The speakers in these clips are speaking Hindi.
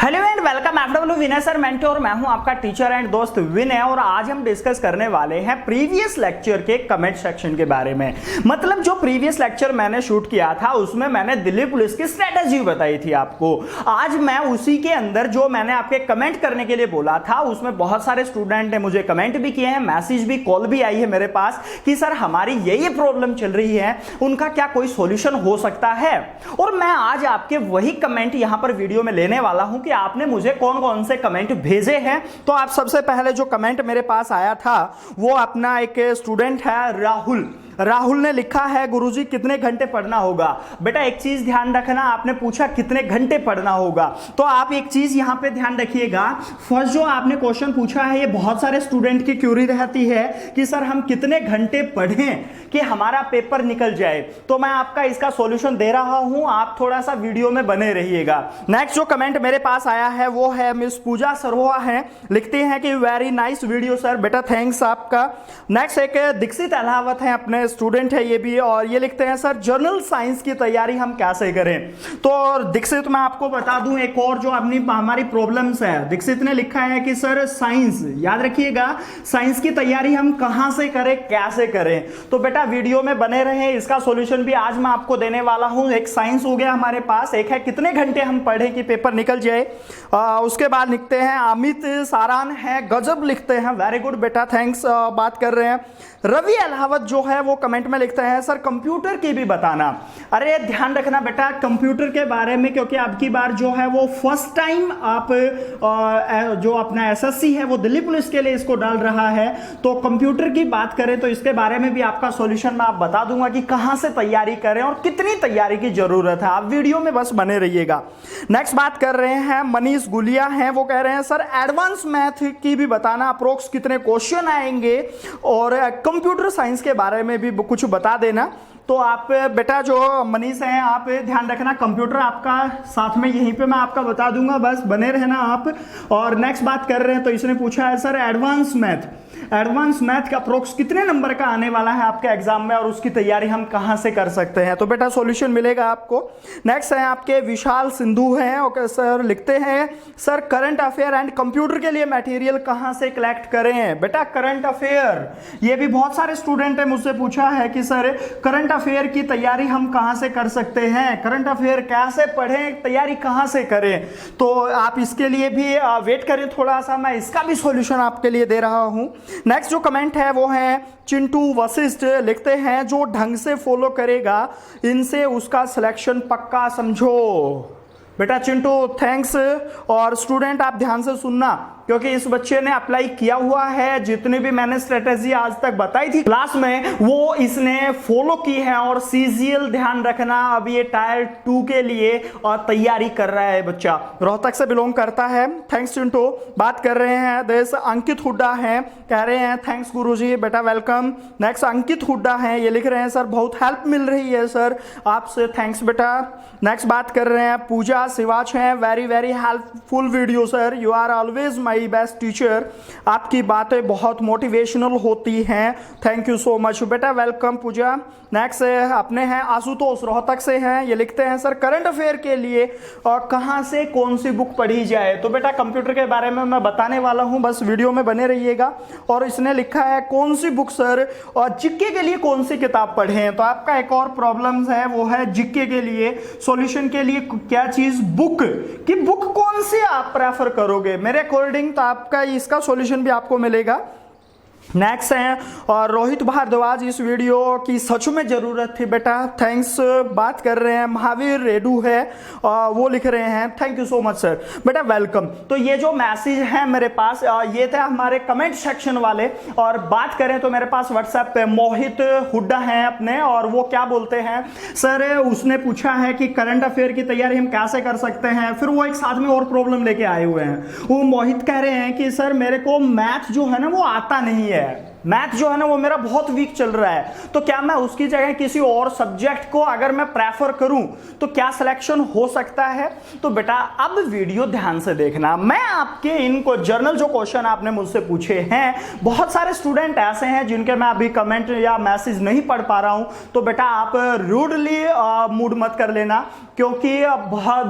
Hello and welcome FW Vinay sir mentor. मैं हूं आपका टीचर एंड दोस्त विनय और आज हम डिस्कस करने वाले हैं प्रीवियस लेक्चर के कमेंट सेक्शन के बारे में। मतलब जो प्रीवियस लेक्चर मैंने शूट किया था उसमें मैंने दिल्ली पुलिस की स्ट्रेटेजी बताई थी आपको। आज मैं उसी के अंदर जो मैंने आपके कमेंट करने के लिए बोला था उसमें बहुत सारे स्टूडेंट ने मुझे कमेंट भी किए हैं, मैसेज भी, कॉल भी आई है मेरे पास कि सर हमारी ये प्रॉब्लम चल रही है, उनका क्या कोई सॉल्यूशन हो सकता है। और मैं आज आपके वही कमेंट यहां पर वीडियो में लेने वाला हूं कि आपने मुझे कौन कौन से कमेंट भेजे हैं। तो आप सबसे पहले जो कमेंट मेरे पास आया था वो अपना एक स्टूडेंट है राहुल ने लिखा है, गुरुजी कितने घंटे पढ़ना होगा। बेटा एक चीज ध्यान रखना, आपने पूछा कितने घंटे पढ़ना होगा, तो आप एक चीज यहां पे ध्यान रखिएगा। फर्स्ट जो आपने क्वेश्चन पूछा है ये बहुत सारे स्टूडेंट की क्यूरी रहती है कि सर हम कितने घंटे पढ़ें कि हमारा पेपर निकल जाए। तो मैं आपका इसका सॉल्यूशन दे रहा हूं, आप थोड़ा सा वीडियो में बने रहिएगा। नेक्स्ट जो कमेंट मेरे पास आया है वो है मिस पूजा सरोहा है, लिखते हैं कि वेरी नाइस वीडियो सर। बेटा थैंक्स आपका। नेक्स्ट एक दीक्षित अहलावत है, अपने स्टूडेंट है ये भी, और ये लिखते हैं सर जर्नल साइंस की तैयारी हम कैसे करें। तो दीक्षित मैं आपको बता दूं एक और जो अपनी हमारी प्रॉब्लम्स है, दीक्षित ने लिखा है कि सर साइंस, याद रखिएगा साइंस की तैयारी हम कहां से करें, कैसे करें। तो बेटा वीडियो में बने रहे, इसका सॉल्यूशन भी आज मैं आपको देने वाला हूं। एक साइंस हो गया हमारे पास, एक है कितने घंटे हम पढ़ें कि पेपर निकल जाए। उसके बाद लिखते हैं अमित सारान है, गजब लिखते हैं, वेरी गुड बेटा थैंक्स। बात कर रहे हैं रवि अलावत जो है वो कमेंट में लिखते हैं सर कंप्यूटर की भी बताना। अरे ध्यान रखना बेटा कंप्यूटर के बारे में, क्योंकि अब की बार जो है वो फर्स्ट टाइम आप जो अपना एसएससी है वो दिल्ली पुलिस के लिए इसको डाल रहा है। तो कंप्यूटर की बात करें तो इसके बारे में भी आपका सॉल्यूशन मैं आप बता दूंगा कि कहां से तैयारी करें और कितनी तैयारी की जरूरत है। आप वीडियो में बस बने रहिएगा। नेक्स्ट बात कर रहे हैं मनीष गुलिया हैं, वो कह रहे हैं सर एडवांस मैथ की भी बताना, अप्रोक्स कितने क्वेश्चन आएंगे और कंप्यूटर साइंस के बारे में भी कुछ बता देना। तो आप बेटा जो मनीष हैं आप ध्यान रखना, कंप्यूटर आपका साथ में यहीं पे मैं आपका बता दूंगा, बस बने रहना आप। और नेक्स्ट बात कर रहे हैं तो इसने पूछा है सर एडवांस मैथ का अप्रोक्स कितने नंबर का आने वाला है आपके एग्जाम में और उसकी तैयारी हम कहां से कर सकते हैं। तो बेटा सॉल्यूशन मिलेगा आपको। नेक्स्ट है आपके विशाल सिंधु हैं, ओके सर, लिखते हैं sir current affair and computer के लिए मटेरियल कहां से कलेक्ट करें। बेटा करंट अफेयर ये भी बहुत सारे स्टूडेंट ने मुझसे पूछा है कि सर करंट अफेयर की तैयारी हम कहां से कर सकते हैं, करंट अफेयर कैसे पढ़ें, तैयारी कहां से करें। तो आप इसके लिए भी वेट करें थोड़ा सा, मैं इसका भी सॉल्यूशन आपके लिए दे रहा हूं। नेक्स्ट जो कमेंट है वो है चिंटू वशिष्ठ, लिखते हैं जो ढंग से फॉलो करेगा इनसे उसका सिलेक्शन पक्का समझो। बेटा चिंटू थैंक्स। और स्टूडेंट आप ध्यान से सुनना, क्योंकि इस बच्चे ने अप्लाई किया हुआ है, जितने भी मैंने स्ट्रेटेजी आज तक बताई थी क्लास में वो इसने फॉलो की है। और सीजीएल ध्यान रखना, अब ये टायर 2 के लिए और तैयारी कर रहा है बच्चा, रोहतक से बिलोंग करता है। थैंक्स चिंटू। बात कर रहे हैं देश अंकित हुड्डा है, कह रहे हैं थैंक्स गुरुजी, बेटा वेलकम। नेक्स्ट अंकित हुड्डा है, ये लिख रहे हैं सर बहुत हेल्प मिल रही है सर आपसे, थैंक्स बेटा। नेक्स्ट बात कर रहे हैं पूजा शिवाच हैं, very very helpful video sir, you are always my best teacher, आपकी बातें बहुत मोटिवेशनल होती हैं, थैंक यू सो मच बेटा वेलकम पूजा। नेक्स्ट अपने हैं आशुतोष, रोहतक से हैं, ये लिखते हैं सर करंट अफेयर के लिए कहां से कौन सी बुक पढ़ी जाए। तो बेटा कंप्यूटर के बारे में मैं बताने वाला हूं, बस वीडियो में बने रहिएगा। और इसने लिखा है कौन सी बुक सर और जीके के लिए कौन सी किताब पढ़ें। तो आपका एक और प्रॉब्लम है वो है जीके के लिए सॉल्यूशन के लिए क्या चीज, बुक की बुक कौन सी आप प्रेफर करोगे मेरे अकॉर्डिंग, तो आपका इसका सॉल्यूशन भी आपको मिलेगा। नेक्स्ट है और रोहित भारद्वाज, इस वीडियो की सच में जरूरत थी बेटा, थैंक्स। बात कर रहे हैं महावीर रेडू है, वो लिख रहे हैं thank you so much sir, बेटा वेलकम। तो ये जो मैसेज है मेरे पास ये थे हमारे कमेंट सेक्शन वाले। और बात करें तो मेरे पास व्हाट्सएप पे मोहित हुड्डा हैं अपने, और वो क्या बोलते हैं सर उसने पूछा है कि करंट अफेयर की तैयारी हम कैसे कर सकते हैं। फिर वो एक साथ में और प्रॉब्लम लेके आए हुए हैं, वो मोहित कह रहे हैं कि सर मेरे को मैथ जो है ना वो आता नहीं है, मैथ जो है ना वो मेरा बहुत वीक चल रहा है, तो क्या मैं उसकी जगह किसी और सब्जेक्ट को अगर मैं प्रेफर करूं तो क्या सिलेक्शन हो सकता है। तो बेटा अब वीडियो ध्यान से देखना, मैं आपके इनको जर्नल जो क्वेश्चन आपने मुझसे पूछे हैं, बहुत सारे स्टूडेंट ऐसे हैं जिनके मैं अभी कमेंट या मैसेज नहीं पढ़ पा रहा हूं, तो बेटा आप रूडली मूड मत कर लेना, क्योंकि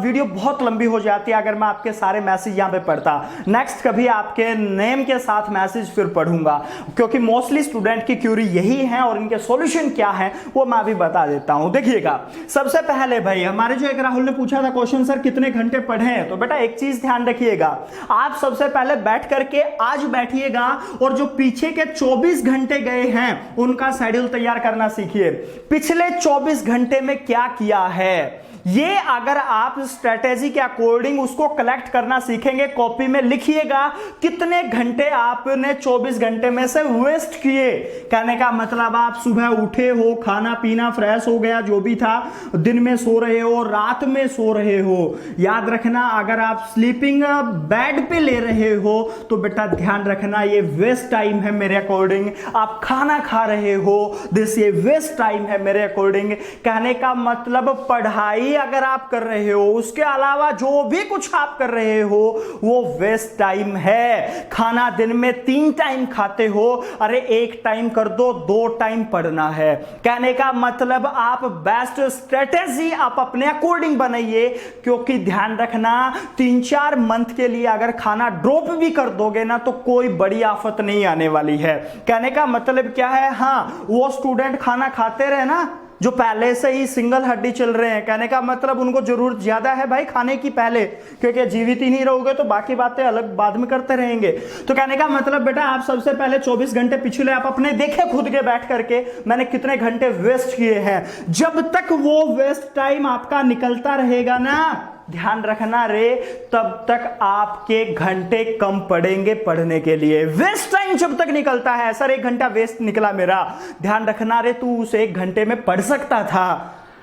वीडियो बहुत लंबी हो जाती है अगर मैं आपके सारे मैसेज यहां पे पढ़ता। नेक्स्ट कभी आपके नेम के साथ मैसेज फिर पढ़ूंगा, क्योंकि मोस्टली स्टूडेंट की क्यूरी यही है और इनके सॉल्यूशन क्या है वो मैं अभी बता देता हूं। देखिएगा, सबसे पहले भाई हमारे जो एक राहुल ने पूछा था क्वेश्चन, सर कितने घंटे पढ़ें, तो बेटा एक चीज ध्यान रखिएगा, आप सबसे पहले बैठ करके आज बैठिएगा और जो पीछे के 24 घंटे गए हैं उनका शेड्यूल तैयार करना सीखिए। पिछले 24 घंटे में क्या किया है, ये अगर आप स्ट्रेटेजी के अकॉर्डिंग उसको कलेक्ट करना सीखेंगे, कॉपी में लिखिएगा कितने घंटे आपने 24 घंटे में से वेस्ट किए। कहने का मतलब आप सुबह उठे हो, खाना पीना फ्रेश हो गया, जो भी था, दिन में सो रहे हो, रात में सो रहे हो। याद रखना, अगर आप स्लीपिंग बेड पे ले रहे हो तो बेटा ध्यान रखना ये वेस्ट टाइम है मेरे अकॉर्डिंग। आप खाना खा रहे हो, दिस ये वेस्ट टाइम है मेरे अकॉर्डिंग। कहने का मतलब पढ़ाई अगर आप कर रहे हो, उसके अलावा जो भी कुछ आप कर रहे हो वो वेस्ट टाइम है। खाना दिन में 3 टाइम खाते हो, अरे 1 टाइम कर दो, 2 टाइम पढ़ना है। कहने का मतलब आप बेस्ट स्ट्रेटेजी आप अपने अकॉर्डिंग बनाइए, क्योंकि ध्यान रखना 3-4 मंथ के लिए अगर खाना ड्रॉप भी कर दोगे ना तो कोई बड़ी आफत नहीं आने वाली है। कहने का मतलब क्या है, हाँ वो स्टूडेंट खाना खाते रहे ना जो पहले से ही सिंगल हड्डी चल रहे हैं, कहने का मतलब उनको जरूरत ज्यादा है भाई खाने की पहले, क्योंकि जीवित ही नहीं रहोगे तो बाकी बातें अलग बाद में करते रहेंगे। तो कहने का मतलब बेटा आप सबसे पहले 24 घंटे पिछले आप अपने देखे खुद के बैठ करके मैंने कितने घंटे वेस्ट किए हैं। जब तक वो वेस्ट टाइम आपका निकलता रहेगा ना, ध्यान रखना रे, तब तक आपके घंटे कम पड़ेंगे पढ़ने के लिए। वेस्ट टाइम जब तक निकलता है, सर 1 घंटा वेस्ट निकला मेरा, ध्यान रखना रे तू उस 1 घंटे में पढ़ सकता था।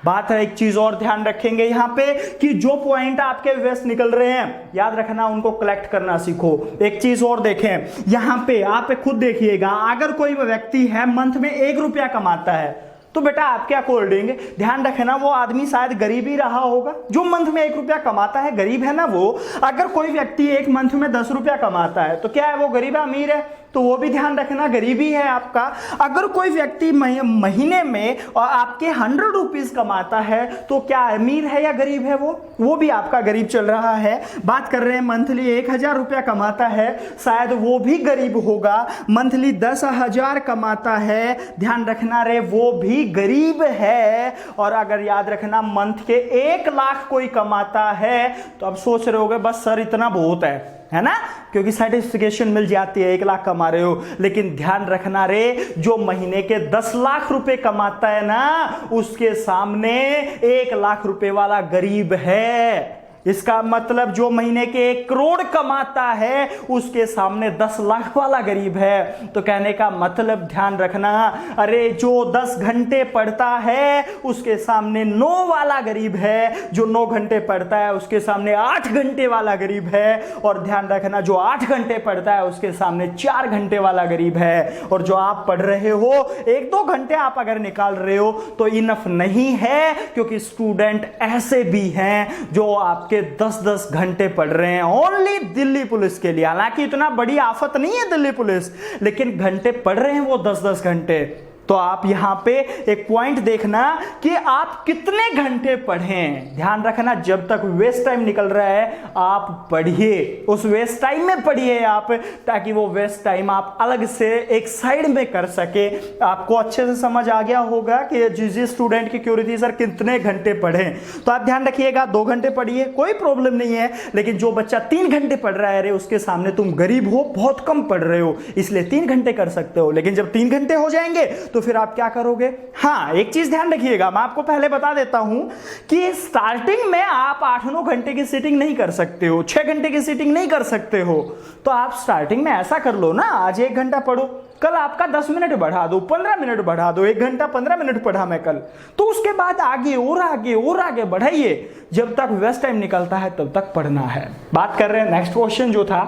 बात है, एक चीज और ध्यान रखेंगे यहां पे कि जो पॉइंट आपके वेस्ट निकल रहे हैं, याद रखना उनको कलेक्ट करना सीखो। एक चीज और देखें यहां पे, आप खुद देखिएगा, अगर कोई व्यक्ति है मंथ में 1 रुपया कमाता है तो बेटा आपके अकॉर्डिंग ध्यान रखना वो आदमी शायद गरीब ही रहा होगा। जो मंथ में 1 रुपया कमाता है गरीब है ना वो। अगर कोई व्यक्ति एक मंथ में 10 रुपया कमाता है तो क्या है, वो गरीब है अमीर है, तो वो भी ध्यान रखना गरीबी है आपका। अगर कोई व्यक्ति महीने में और आपके 100 रुपीज कमाता है तो क्या अमीर है या गरीब है, वो भी आपका गरीब चल रहा है। बात कर रहे हैं मंथली 1000 रुपया कमाता है, शायद वो भी गरीब होगा। मंथली 10,000 कमाता है, ध्यान रखना रे वो भी गरीब है। और अगर याद रखना मंथ के 1 लाख कोई कमाता है तो अब सोच रहे होगे बस सर इतना बहुत है ना, क्योंकि सर्टिफिकेशन मिल जाती है 1 लाख कमा रहे हो। लेकिन ध्यान रखना रे, जो महीने के 10 लाख रुपए कमाता है ना, उसके सामने 1 लाख रुपए वाला गरीब है। इसका मतलब जो महीने के 1 करोड़ कमाता है उसके सामने 10 लाख वाला गरीब है। तो कहने का मतलब ध्यान रखना, अरे जो 10 घंटे पढ़ता है उसके सामने 9 वाला गरीब है, जो 9 घंटे पढ़ता है उसके सामने 8 घंटे वाला गरीब है। और ध्यान रखना जो 8 घंटे पढ़ता है उसके सामने 4 घंटे वाला गरीब है। और जो आप पढ़ रहे हो 1-2 घंटे आप अगर निकाल रहे हो तो इनफ नहीं है, क्योंकि स्टूडेंट ऐसे भी हैं जो आप के 10-10 घंटे पढ़ रहे हैं ओनली दिल्ली पुलिस के लिए। हालांकि इतना बड़ी आफत नहीं है दिल्ली पुलिस, लेकिन घंटे पढ़ रहे हैं वो 10-10 घंटे। तो आप यहां पे एक पॉइंट देखना कि आप कितने घंटे पढ़ें। ध्यान रखना जब तक वेस्ट टाइम निकल रहा है आप पढ़िए, उस वेस्ट टाइम में पढ़िए आप, ताकि वो वेस्ट टाइम आप अलग से एक साइड में कर सके। आपको अच्छे से समझ आ गया होगा कि जिस स्टूडेंट की क्यूरी थी सर कितने घंटे पढ़ें, तो आप ध्यान रखिएगा 2 घंटे पढ़िए, कोई प्रॉब्लम नहीं है। लेकिन जो बच्चा 3 घंटे पढ़ रहा है, उसके सामने तुम गरीब हो, बहुत कम पढ़ रहे हो, इसलिए 3 घंटे कर सकते हो। लेकिन जब 3 घंटे हो जाएंगे तो फिर आप क्या करोगे। हाँ एक चीज ध्यान रखिएगा, मैं आपको पहले बता देता हूं कि स्टार्टिंग में आप 8-9 घंटे की सीटिंग नहीं कर सकते हो, 6 घंटे की सीटिंग नहीं कर सकते हो। तो आप स्टार्टिंग में ऐसा कर लो ना, आज 1 घंटा पढ़ो, कल आपका 10 मिनट बढ़ा दो, 15 मिनट बढ़ा दो, 1 घंटा 15 मिनट पढ़ा मैं कल, तो उसके बाद आगे और आगे और आगे बढ़ाइए। जब तक वेस्ट टाइम निकलता है तब तक पढ़ना है। बात कर रहे हैं नेक्स्ट क्वेश्चन जो था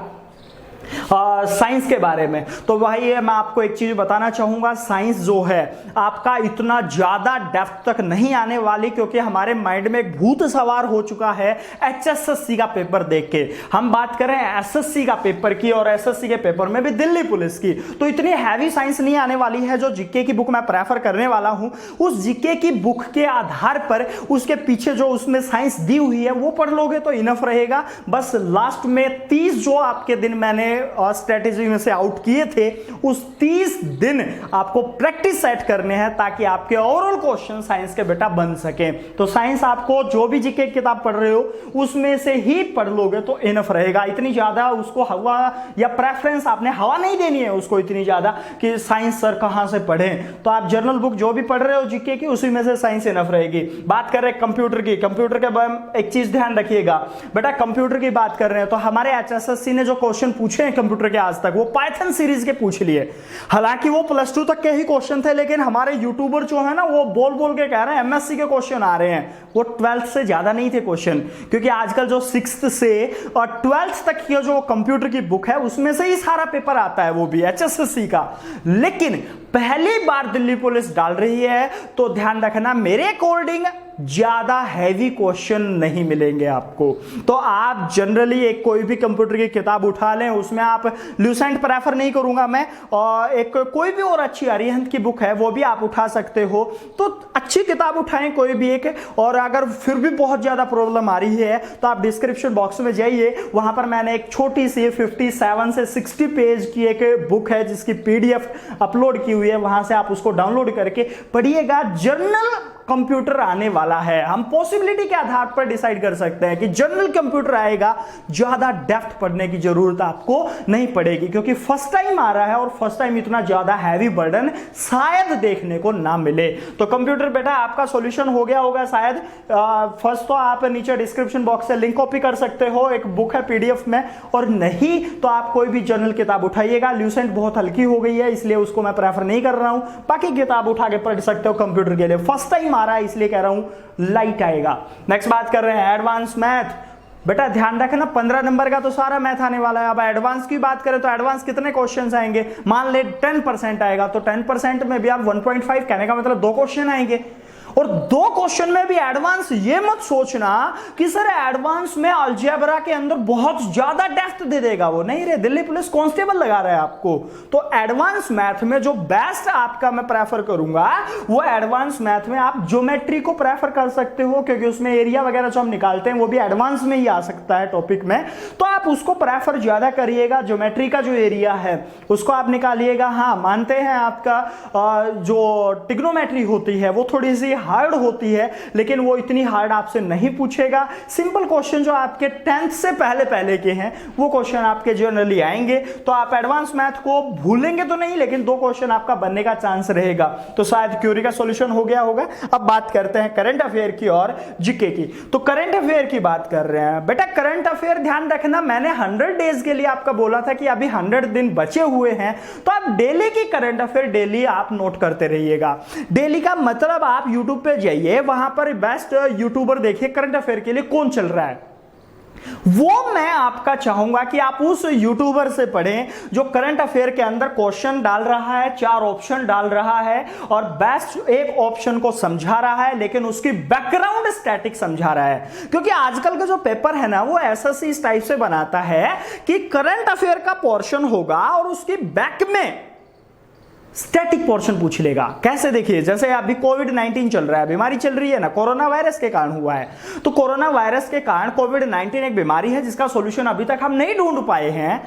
साइंस के बारे में। तो भाई मैं आपको एक चीज बताना चाहूंगा, साइंस जो है आपका इतना ज्यादा डेप्थ तक नहीं आने वाली, क्योंकि हमारे माइंड में एक भूत सवार हो चुका है एचएसएससी का पेपर देख के। हम बात करें एसएससी का पेपर की, और एसएससी के पेपर में भी दिल्ली पुलिस की, तो इतनी हैवी साइंस नहीं आने वाली है। जो जीके की बुक मैं प्रेफर करने वाला हूं, उस जीके की बुक के आधार पर उसके पीछे जो उसमें साइंस दी हुई है वो पढ़ लोगे तो इनफ रहेगा। बस लास्ट में 30 जो आपके दिन मैंने स्ट्रेटेजी में से आउट किए थे, उस 30 दिन आपको प्रैक्टिस सेट करने हैं ताकि आपके ओवरऑल क्वेश्चन साइंस के बेटा बन सके। तो साइंस आपको जो भी जीके किताब पढ़ रहे हो उसमें से ही पढ़ लोगे तो इनफ रहेगा। इतनी ज्यादा उसको हवा या प्रेफरेंस आपने हवा नहीं देनी है उसको इतनी ज्यादा कि साइंस सर कहां से पढ़ें। तो आप जर्नल बुक जो भी पढ़ रहे हो जीके की, उसी में से साइंस इनफ रहेगी। बात कर रहे हैं कंप्यूटर की, कंप्यूटर के बारे में एक चीज ध्यान रखिएगा बेटा, कंप्यूटर की बात कर रहे हैं तो हमारे एचएसएससी ने जो क्वेश्चन पूछे हैं कंप्यूटर के आज तक, वो पाइथन सीरीज के पूछ लिए। हालांकि वो +2 तक के ही क्वेश्चन थे, लेकिन हमारे यूट्यूबर जो है ना वो बोल बोल के कह रहे हैं एमएससी के क्वेश्चन आ रहे हैं। वो 12th से ज्यादा नहीं थे क्वेश्चन, क्योंकि आजकल जो 6th से और 12th तक की जो कंप्यूटर की बुक है उसमें से ही सारा पेपर आता है, वो भी एचएसएससी का। लेकिन पहली बार दिल्ली पुलिस डाल रही है तो ध्यान रखना, मेरे अकॉर्डिंग ज्यादा हैवी क्वेश्चन नहीं मिलेंगे आपको। तो आप जनरली एक कोई भी कंप्यूटर की किताब उठा लें, उसमें आप ल्यूसेंट प्रेफर नहीं करूंगा मैं, और एक कोई भी और अच्छी अरिहंत की बुक है वो भी आप उठा सकते हो। तो अच्छी किताब उठाएं कोई भी एक, और अगर फिर भी बहुत ज्यादा प्रॉब्लम आ रही है तो आप डिस्क्रिप्शन बॉक्स में जाइए, वहां पर मैंने एक छोटी सी 57 से 60 पेज की एक बुक है जिसकी पीडीएफ अपलोड की हुई है, वहां से आप उसको डाउनलोड करके पढ़िएगा। जर्नल कंप्यूटर आने वाला है, हम पॉसिबिलिटी के आधार पर डिसाइड कर सकते हैं कि जनरल कंप्यूटर आएगा, ज्यादा डेप्थ पढ़ने की जरूरत आपको नहीं पड़ेगी, क्योंकि फर्स्ट टाइम आ रहा है और फर्स्ट टाइम इतना ज्यादा हैवी बर्डन शायद देखने को ना मिले। तो कंप्यूटर बेटा आपका सॉल्यूशन हो गया होगा शायद। फर्स्ट तो आप नीचे डिस्क्रिप्शन बॉक्स से लिंक कॉपी कर सकते हो, एक बुक है पीडीएफ में, और नहीं तो आप कोई भी जर्नल किताब उठाइएगा। ल्यूसेंट बहुत हल्की हो गई है इसलिए उसको मैं प्रेफर नहीं कर रहा हूं, बाकी किताब उठा के पढ़ सकते हो कंप्यूटर के लिए। फर्स्ट टाइम आ रहा है इसलिए कह रहा हूं लाइट आएगा। नेक्स्ट बात कर रहे हैं एडवांस मैथ। बेटा ध्यान रखना 15 नंबर का तो सारा मैथ आने वाला है। अब एडवांस की बात करें तो एडवांस कितने क्वेश्चंस आएंगे, मान ले 10% आएगा तो 10% में भी आप 1.5, कहने का मतलब 2 क्वेश्चन आएंगे। और 2 क्वेश्चन में भी एडवांस, ये मत सोचना कि सर एडवांस में अलजेब्रा के अंदर बहुत ज्यादा डेप्थ दे देगा वो, नहीं रे, दिल्ली पुलिस कांस्टेबल लगा रहा है आपको। तो एडवांस मैथ में जो बेस्ट आपका मैं प्रेफर करूंगा वो एडवांस मैथ में आप ज्योमेट्री को प्रेफर कर सकते हो, क्योंकि उसमें एरिया वगैरह जो हम निकालते हैं वो भी एडवांस में ही आ सकता है टॉपिक में, तो आप उसको प्रेफर ज्यादा करिएगा। ज्योमेट्री का जो एरिया है उसको आप निकालिएगा। हाँ मानते हैं आपका जो ट्रिग्नोमेट्री होती है वो थोड़ी सी हार्ड होती है, लेकिन वो इतनी हार्ड आपसे नहीं पूछेगा। सिंपल क्वेश्चन जो आपके 10th से पहले के हैं वो क्वेश्चन आपके जनरली आएंगे। तो आप एडवांस मैथ को भूलेंगे तो नहीं, लेकिन 2 क्वेश्चन आपका बनने का चांस रहेगा। तो शायद क्यूरी का सॉल्यूशन हो गया होगा। अब बात करते हैं करंट अफेयर की और जीके की। तो करंट अफेयर की बात कर रहे हैं बेटा, करंट अफेयर ध्यान रखना, मैंने 100 डेज के लिए आपका बोला था कि अभी 100 दिन बचे हुए हैं, तो आप डेली की करंट अफेयर डेली आप नोट करते रहिएगा। डेली का मतलब आप यूट्यूब पे जाइए, वहां पर बेस्ट यूट्यूबर देखिए करंट अफेयर के लिए कौन चल रहा है, वो मैं आपका चाहूंगा कि आप उस यूट्यूबर से पढ़ें जो करंट अफेयर के अंदर क्वेश्चन डाल रहा है, 4 ऑप्शन डाल रहा है और बेस्ट एक ऑप्शन को समझा रहा है, लेकिन उसकी बैकग्राउंड स्टैटिक समझा रहा है। क्योंकि आजकल का जो पेपर है ना वो एसएससी इस टाइप से बनाता है कि करंट अफेयर का पोर्शन होगा और उसकी बैक में स्टैटिक पोर्शन पूछ लेगा। कैसे, देखिए जैसे अभी कोविड-19 चल रहा है, बीमारी चल रही है ना, कोरोना वायरस के कारण हुआ है। तो कोरोना वायरस के कारण कोविड-19 एक बीमारी है जिसका सॉल्यूशन अभी तक हम नहीं ढूंढ पाए हैं।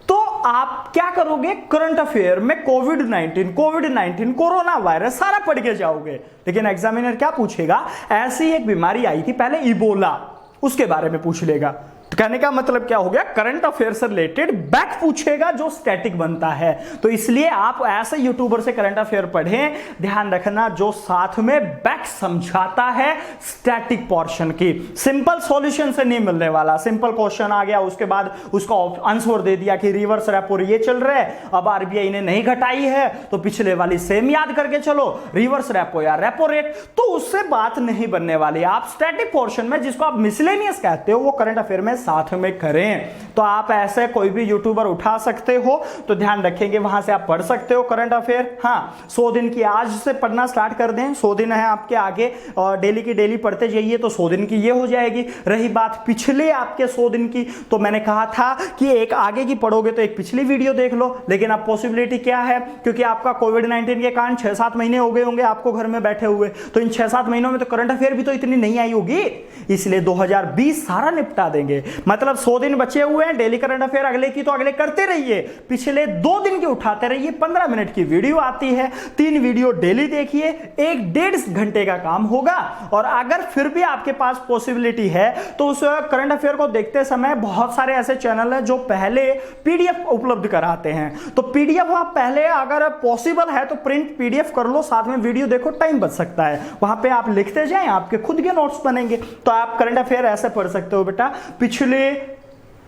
तो आप क्या करोगे, करंट अफेयर में कोविड-19 कोरोना वायरस सारा पढ़ के जाओगे। लेकिन एग्जामिनर क्या पूछेगा, ऐसी एक बीमारी आई थी पहले इबोला, उसके बारे में पूछ लेगा। तो कहने का मतलब क्या हो गया, करंट अफेयर से रिलेटेड बैक पूछेगा जो स्टैटिक बनता है। तो इसलिए आप ऐसे यूट्यूबर से करंट अफेयर पढ़ें, ध्यान रखना जो साथ में बैक समझाता है स्टैटिक पोर्शन की। सिंपल सॉल्यूशन से नहीं मिलने वाला। सिंपल क्वेश्चन आ गया, उसके बाद उसका आंसर दे दिया कि रिवर्स रेपो ये चल रहा है, अब आरबीआई ने नहीं घटाई है तो पिछले वाली सेम याद करके चलो, रिवर्स रेपो या रेपो रेट, तो उससे बात नहीं बनने वाली। आप स्टैटिक पोर्शन में, जिसको आप मिसलेनियस कहते हो, वो करंट अफेयर में साथ में करें। तो आप ऐसे कोई भी यूट्यूबर उठा सकते हो, तो ध्यान रखेंगे वहां से आप पढ़ सकते हो करंट अफेयर। हाँ, 100 दिन की आज से पढ़ना स्टार्ट कर दें, 100 दिन है आपके आगे और डेली की डेली पढ़ते जाइए तो 100 दिन की ये हो जाएगी। रही बात पिछले आपके 100 दिन की, तो मैंने कहा था कि एक आगे की पढ़ोगे तो एक पिछली वीडियो देख लो, लेकिन अब पॉसिबिलिटी क्या है, क्योंकि आपका कोविड-19 के कारण 6-7 महीने हो गए होंगे आपको घर में बैठे हुए, तो इन 6-7 महीनों में तो करंट अफेयर भी तो इतनी नहीं आई होगी, इसलिए 2020 सारा निपटा देंगे। मतलब 100 दिन बचे हुए हैं, डेली करंट अफेयर अगले की तो अगले करते रहिए, पिछले 2 दिन की उठाते रहिए। 15 मिनट की वीडियो आती है, 3 वीडियो डेली देखिए, 1-1.5 घंटे का काम होगा। और अगर फिर भी आपके पास पॉसिबिलिटी है तो उस करंट अफेयर को देखते समय बहुत सारे ऐसे चैनल हैं जो पहले पीडीएफ उपलब्ध कराते हैं, तो पीडीएफ आप पहले अगर पॉसिबल है तो प्रिंट पीडीएफ कर लो, साथ में वीडियो देखो, टाइम बच सकता है। वहां पे आप लिखते जाएं, आपके खुद के नोट्स बनेंगे। तो आप करंट अफेयर ऐसे पढ़ सकते हो बेटा, पिछले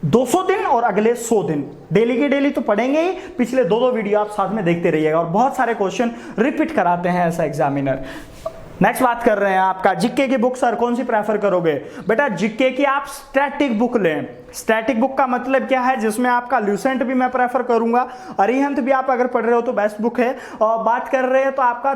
200 दिन और अगले 100 दिन, डेली की डेली तो पढ़ेंगे ही, पिछले 2-2 वीडियो आप साथ में देखते रहिएगा। और बहुत सारे क्वेश्चन रिपीट कराते हैं ऐसा एग्जामिनर। नेक्स्ट बात कर रहे हैं आपका जीके की बुक, सर कौन सी प्रेफर करोगे? बेटा जीके की आप स्टैटिक बुक लें। स्टैटिक बुक का मतलब क्या है, जिसमें आपका ल्यूसेंट भी मैं प्रेफर करूंगा, अरिहंत भी आप अगर पढ़ रहे हो तो बेस्ट बुक है। और बात कर रहे हैं तो आपका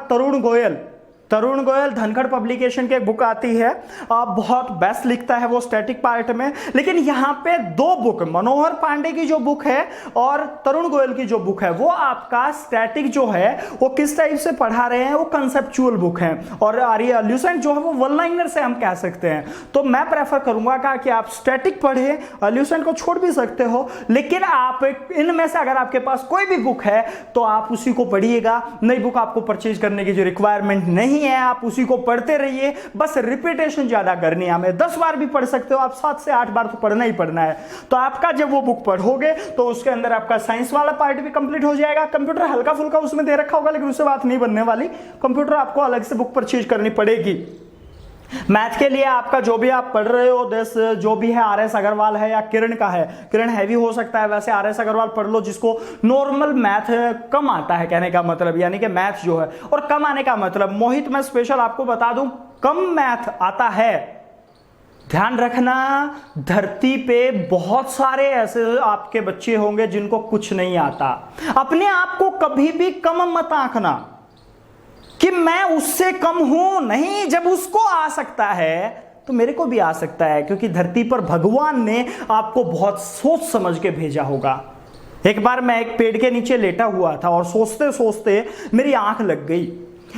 तरुण गोयल धनखड़ पब्लिकेशन की एक बुक आती है, बहुत बेस्ट लिखता है वो स्टैटिक पार्ट में। लेकिन यहाँ पे 2 बुक, मनोहर पांडे की जो बुक है और तरुण गोयल की जो बुक है, वो आपका स्टैटिक जो है वो किस टाइप से पढ़ा रहे हैं, वो कंसेप्चुअल बुक है। और ल्यूसेंट जो है वो वन लाइनर से हम कह सकते हैं। तो मैं प्रेफर करूंगा कि आप स्टैटिक पढ़े, ल्यूसेंट को छोड़ भी सकते हो, लेकिन आप इनमें से अगर आपके पास कोई भी बुक है तो आप उसी को पढ़िएगा। नई बुक आपको परचेज करने की जो रिक्वायरमेंट नहीं है, आप उसी को पढ़ते रहिए, बस रिपीटेशन ज्यादा करनी है हमें। 10 बार भी पढ़ सकते हो आप, 7 से 8 बार तो पढ़ना ही पढ़ना है। तो आपका जब वो बुक पढ़ोगे तो उसके अंदर आपका साइंस वाला पार्ट भी कंप्लीट हो जाएगा। कंप्यूटर हल्का फुल्का उसमें दे रखा होगा, लेकिन उससे बात नहीं बनने वाली, कंप्यूटर आपको अलग से बुक परचेज करनी पड़ेगी। मैथ के लिए आपका जो भी आप पढ़ रहे हो, जो भी है आरएस अग्रवाल है या किरण का है, किरण हैवी हो सकता है, वैसे आरएस अग्रवाल पढ़ लो जिसको नॉर्मल मैथ कम आता है, कहने का मतलब यानी कि मैथ जो है, और कम आने का मतलब मोहित मैं स्पेशल आपको बता दूं, कम मैथ आता है। ध्यान रखना, धरती पे बहुत सारे ऐसे आपके बच्चे होंगे जिनको कुछ नहीं आता। अपने आप को कभी भी कम मत आंकना कि मैं उससे कम हूं, नहीं, जब उसको आ सकता है तो मेरे को भी आ सकता है, क्योंकि धरती पर भगवान ने आपको बहुत सोच समझ के भेजा होगा। एक बार मैं एक पेड़ के नीचे लेटा हुआ था और सोचते सोचते मेरी आंख लग गई,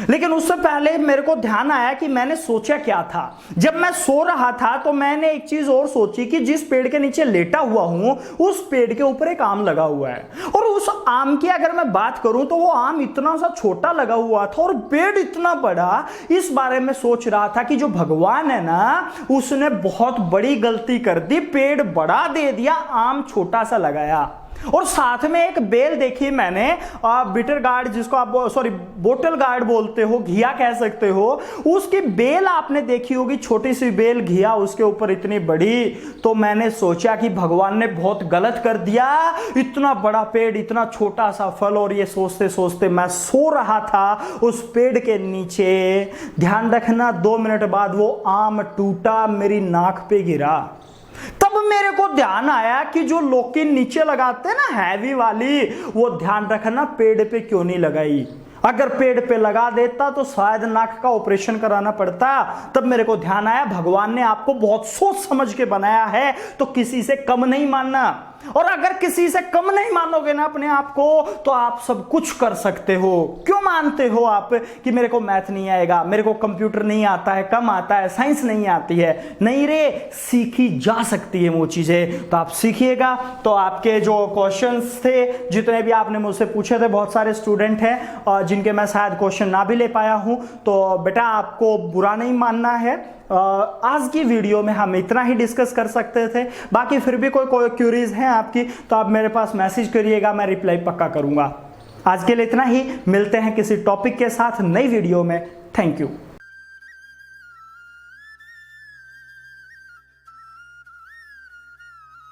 लेकिन उससे पहले मेरे को ध्यान आया कि मैंने सोचा क्या था। जब मैं सो रहा था तो मैंने एक चीज और सोची कि जिस पेड़ के नीचे लेटा हुआ हूं उस पेड़ के ऊपर एक आम लगा हुआ है, और उस आम की अगर मैं बात करूं तो वो आम इतना सा छोटा लगा हुआ था और पेड़ इतना बड़ा। इस बारे में सोच रहा था कि जो भगवान है ना, उसने बहुत बड़ी गलती कर दी, पेड़ बड़ा दे दिया, आम छोटा सा लगाया। और साथ में एक बेल देखी मैंने, बिटर गार्ड जिसको आप बोटल गार्ड बोलते हो, घिया कह सकते हो, उसकी बेल आपने देखी होगी, छोटी सी बेल, घिया उसके ऊपर इतनी बड़ी। तो मैंने सोचा कि भगवान ने बहुत गलत कर दिया, इतना बड़ा पेड़, इतना छोटा सा फल। और ये सोचते सोचते मैं सो रहा था उस पेड़ के नीचे। ध्यान रखना, 2 मिनट बाद वो आम टूटा, मेरी नाक पे गिरा। तब मेरे को ध्यान आया कि जो लोकिन नीचे लगाते हैं ना हैवी वाली, वो ध्यान रखना पेड़ पे क्यों नहीं लगाई। अगर पेड़ पे लगा देता तो शायद नाक का ऑपरेशन कराना पड़ता। तब मेरे को ध्यान आया भगवान ने आपको बहुत सोच समझ के बनाया है, तो किसी से कम नहीं मानना। और अगर किसी से कम नहीं मानोगे ना अपने आप को, तो आप सब कुछ कर सकते हो। क्यों मानते हो आप कि मेरे को मैथ नहीं आएगा, मेरे को कंप्यूटर नहीं आता है, कम आता है, साइंस नहीं आती है? नहीं रे, सीखी जा सकती है वो चीजें, तो आप सीखिएगा। तो आपके जो क्वेश्चंस थे, जितने भी आपने मुझसे पूछे थे, बहुत सारे स्टूडेंट हैं जिनके मैं शायद क्वेश्चन ना भी ले पाया हूं, तो बेटा आपको बुरा नहीं मानना है। आज की वीडियो में हम इतना ही डिस्कस कर सकते थे। बाकी फिर भी कोई क्यूरीज हैं आपकी तो आप मेरे पास मैसेज करिएगा, मैं रिप्लाई पक्का करूंगा। आज के लिए इतना ही, मिलते हैं किसी टॉपिक के साथ नई वीडियो में। Thank you.